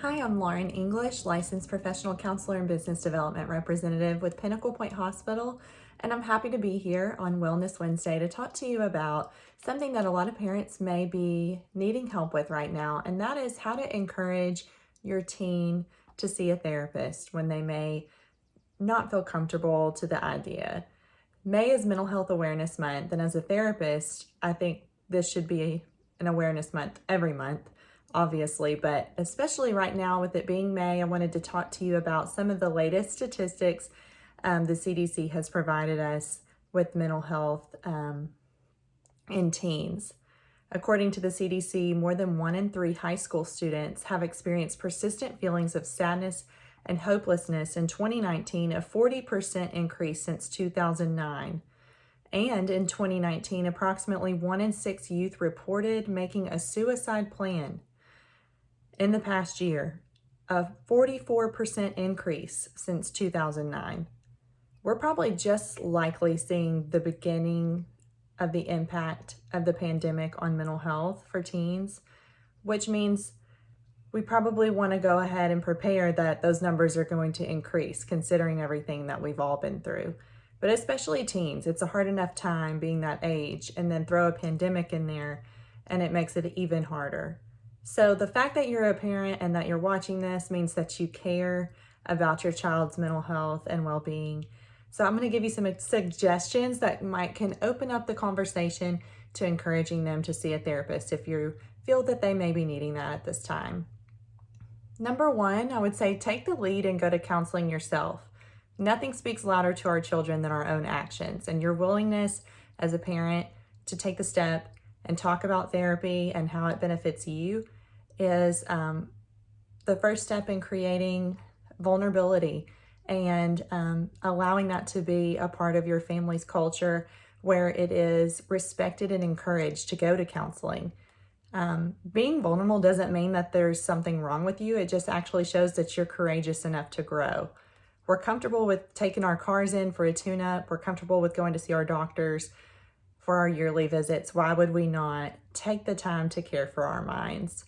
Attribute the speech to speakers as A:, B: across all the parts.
A: Hi, I'm Lauren English, licensed professional counselor and business development representative with Pinnacle Point Hospital, and I'm happy to be here on Wellness Wednesday to talk to you about something that a lot of parents may be needing help with right now, and that is how to encourage your teen to see a therapist when they may not feel comfortable to the idea. May is Mental Health Awareness Month, and as a therapist, I think this should be an awareness month every month, obviously, but especially right now with it being May, I wanted to talk to you about some of the latest statistics the CDC has provided us with mental health in teens. According to the CDC, more than 1 in 3 high school students have experienced persistent feelings of sadness and hopelessness in 2019, a 40% increase since 2009. And in 2019, approximately 1 in 6 youth reported making a suicide plan. In the past year, a 44% increase since 2009. We're probably just likely seeing the beginning of the impact of the pandemic on mental health for teens, which means we probably want to go ahead and prepare that those numbers are going to increase considering everything that we've all been through. But especially teens, it's a hard enough time being that age, and then throw a pandemic in there and it makes it even harder. So the fact that you're a parent and that you're watching this means that you care about your child's mental health and well-being. So I'm going to give you some suggestions that can open up the conversation to encouraging them to see a therapist if you feel that they may be needing that at this time. Number 1, I would say take the lead and go to counseling yourself. Nothing speaks louder to our children than our own actions, and your willingness as a parent to take the step and talk about therapy and how it benefits you is the first step in creating vulnerability and allowing that to be a part of your family's culture where it is respected and encouraged to go to counseling. Being vulnerable doesn't mean that there's something wrong with you. It just actually shows that you're courageous enough to grow. We're comfortable with taking our cars in for a tune-up. We're comfortable with going to see our doctors for our yearly visits. Why would we not take the time to care for our minds?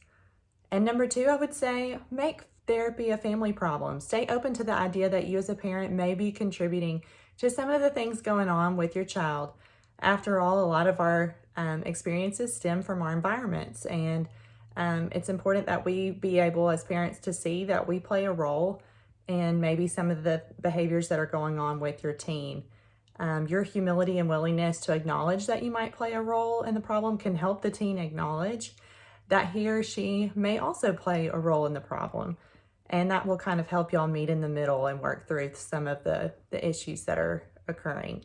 A: And number 2, I would say make therapy a family problem. Stay open to the idea that you as a parent may be contributing to some of the things going on with your child. After all, a lot of our experiences stem from our environments, and it's important that we be able as parents to see that we play a role in maybe some of the behaviors that are going on with your teen. Your humility and willingness to acknowledge that you might play a role in the problem can help the teen acknowledge that he or she may also play a role in the problem. And that will kind of help y'all meet in the middle and work through some of the issues that are occurring.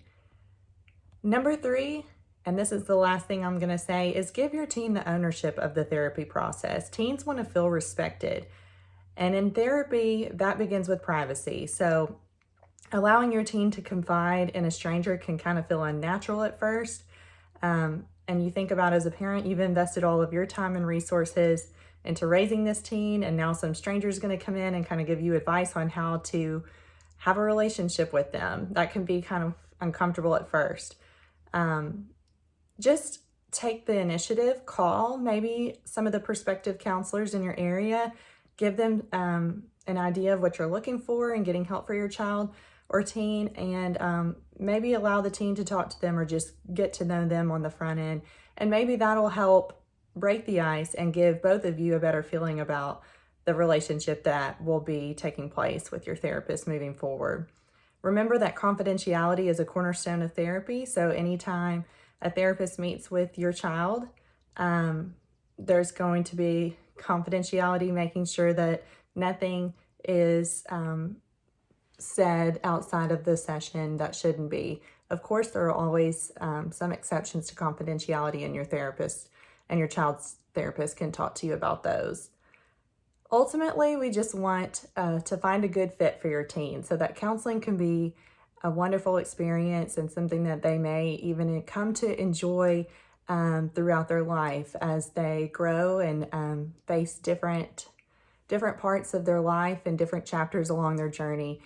A: Number 3, and this is the last thing I'm going to say, is give your teen the ownership of the therapy process. Teens want to feel respected. And in therapy, that begins with privacy. So allowing your teen to confide in a stranger can kind of feel unnatural at first. And you think about, as a parent, you've invested all of your time and resources into raising this teen, and now some stranger is going to come in and kind of give you advice on how to have a relationship with them. That can be kind of uncomfortable at first. Just take the initiative, call maybe some of the prospective counselors in your area, give them an idea of what you're looking for and getting help for your child or teen, and maybe allow the teen to talk to them or just get to know them on the front end. And maybe that'll help break the ice and give both of you a better feeling about the relationship that will be taking place with your therapist moving forward. Remember that confidentiality is a cornerstone of therapy. So anytime a therapist meets with your child, there's going to be confidentiality, making sure that nothing is said outside of the session that shouldn't be. Of course, there are always some exceptions to confidentiality, and your therapist and your child's therapist can talk to you about those. Ultimately, we just want to find a good fit for your teen so that counseling can be a wonderful experience and something that they may even come to enjoy throughout their life as they grow and face different parts of their life and different chapters along their journey.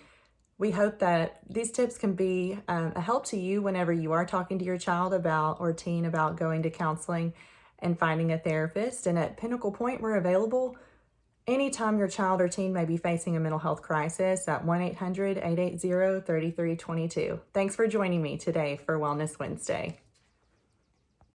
A: We hope that these tips can be a help to you whenever you are talking to your child about or teen about going to counseling and finding a therapist. And at Pinnacle Point, we're available anytime your child or teen may be facing a mental health crisis at 1-800-880-3322. Thanks for joining me today for Wellness Wednesday.